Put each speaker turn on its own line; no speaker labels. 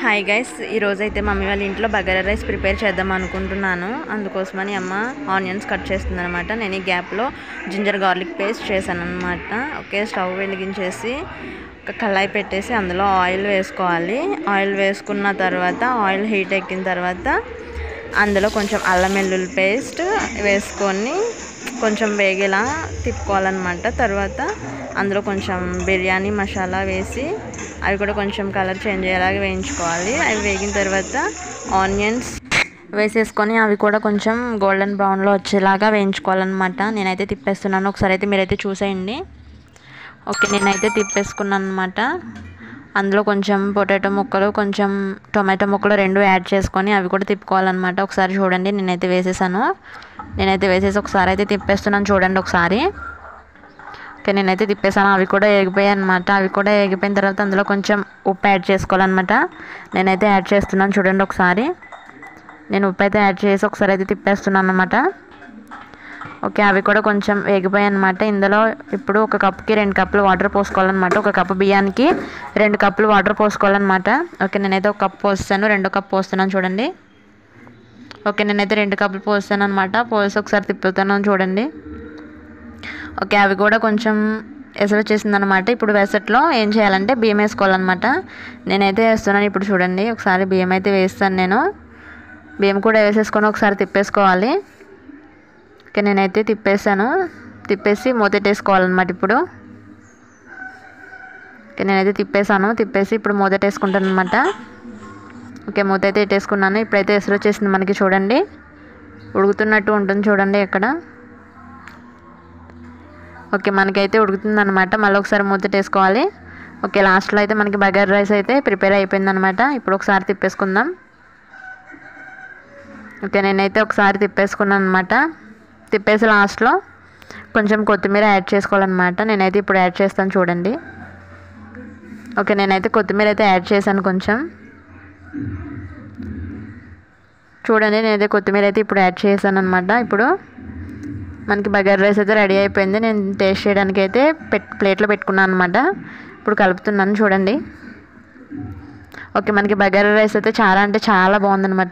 Hi guys, ఈరోజు అయితే mummy వాళ్ళ ఇంట్లో బగారా రైస్ ప్రిపేర్ చేద్దాం అనుకుంటున్నాను. అందుకోసమని అమ్మ ఆనియన్స్ కట్ చేస్తుంది అనమాట. నేను ఈ గ్యాప్లో జింజర్ గార్లిక్ పేస్ట్ చేశాను అనమాట. ఓకే, స్టవ్ వెలిగించేసి ఒక కళాయి పెట్టేసి అందులో ఆయిల్ వేసుకోవాలి. ఆయిల్ వేసుకున్న తర్వాత ఆయిల్ హీట్ ఎక్కిన తర్వాత అందులో కొంచెం అల్లం వెల్లుల్లి పేస్ట్ వేసుకొని కొంచెం వేగేలా తిప్పుకోవాలన్నమాట. తర్వాత అందులో కొంచెం బిర్యానీ మసాలా వేసి అవి కూడా కొంచెం కలర్ చేంజ్ అయ్యేలాగా వేయించుకోవాలి. అవి వేగిన తర్వాత ఆనియన్స్ వేసేసుకొని అవి కూడా కొంచెం గోల్డెన్ బ్రౌన్లో వచ్చేలాగా వేయించుకోవాలన్నమాట. నేనైతే తిప్పేస్తున్నాను, ఒకసారి అయితే మీరైతే చూసేయండి. ఓకే, నేనైతే తిప్పేసుకున్నాను అనమాట. అందులో కొంచెం పొటాటో ముక్కలు కొంచెం టొమాటో ముక్కలు రెండు యాడ్ చేసుకొని అవి కూడా తిప్పుకోవాలన్నమాట. ఒకసారి చూడండి, నేనైతే వేసేసి ఒకసారి అయితే తిప్పేస్తున్నాను, చూడండి ఒకసారి. ఓకే, నేనైతే తిప్పేసాను, అవి కూడా వేగిపోయాయి అనమాట. అవి కూడా వేగిపోయిన తర్వాత అందులో కొంచెం ఉప్పు యాడ్ చేసుకోవాలన్నమాట. నేనైతే యాడ్ చేస్తున్నాను, చూడండి ఒకసారి. నేను ఉప్పు అయితే యాడ్ చేసి ఒకసారి అయితే తిప్పేస్తున్నాను అనమాట. ఓకే, అవి కూడా కొంచెం వేగిపోయాయి అనమాట. ఇందులో ఇప్పుడు ఒక కప్కి 2 కప్పులు వాటర్ పోసుకోవాలన్నమాట. ఒక కప్పు బియ్యానికి 2 కప్పులు వాటర్ పోసుకోవాలన్నమాట. ఓకే, నేనైతే 1 కప్పు పోస్తాను, 2 కప్పు పోస్తున్నాను చూడండి. ఓకే, నేనైతే 2 కప్పులు పోస్తాను అనమాట. పోసి ఒకసారి తిప్పుతున్నాను చూడండి. ఓకే, అవి కూడా కొంచెం ఎసరు వచ్చేసిందనమాట. ఇప్పుడు వెసట్లో ఏం చేయాలంటే బియ్యం వేసుకోవాలన్నమాట. నేనైతే వేస్తున్నాను, ఇప్పుడు చూడండి ఒకసారి బియ్యం అయితే వేస్తాను నేను. బియ్యం కూడా వేసేసుకొని ఒకసారి తిప్పేసుకోవాలి. ఓకే, నేనైతే తిప్పేసి మూతెట్టేసుకోవాలన్నమాట ఇప్పుడు. ఓకే, నేనైతే తిప్పేసి ఇప్పుడు మూతెట్టేసుకుంటాను అనమాట. ఓకే, మూత అయితే పెట్టేసుకున్నాను. ఇప్పుడైతే ఎసరు వచ్చేసింది మనకి, చూడండి ఉడుకుతున్నట్టు ఉంటుంది చూడండి ఇక్కడ. ఓకే, మనకైతే ఉడుకుతుంది అనమాట. మళ్ళీ ఒకసారి మూతెట్టేసుకోవాలి. ఓకే, లాస్ట్లో అయితే మనకి బగారా రైస్ అయితే ప్రిపేర్ అయిపోయింది అనమాట. ఇప్పుడు ఒకసారి తిప్పేసుకుందాం. ఓకే, నేనైతే ఒకసారి తిప్పేసుకున్నాను అనమాట. తిప్పేసి లాస్ట్లో కొంచెం కొత్తిమీర యాడ్ చేసుకోవాలన్నమాట. నేనైతే ఇప్పుడు యాడ్ చేస్తాను చూడండి. ఓకే, నేనైతే కొత్తిమీర అయితే యాడ్ చేశాను కొంచెం. చూడండి, నేనైతే కొత్తిమీర అయితే ఇప్పుడు యాడ్ చేశాను అనమాట. ఇప్పుడు మనకి బగారా రైస్ అయితే రెడీ అయిపోయింది. నేను టేస్ట్ చేయడానికి అయితే ప్లేట్లో పెట్టుకున్నాను అనమాట. ఇప్పుడు కలుపుతున్నాను చూడండి. ఓకే, మనకి బగారా రైస్ అయితే చాలా అంటే చాలా బాగుందన్నమాట.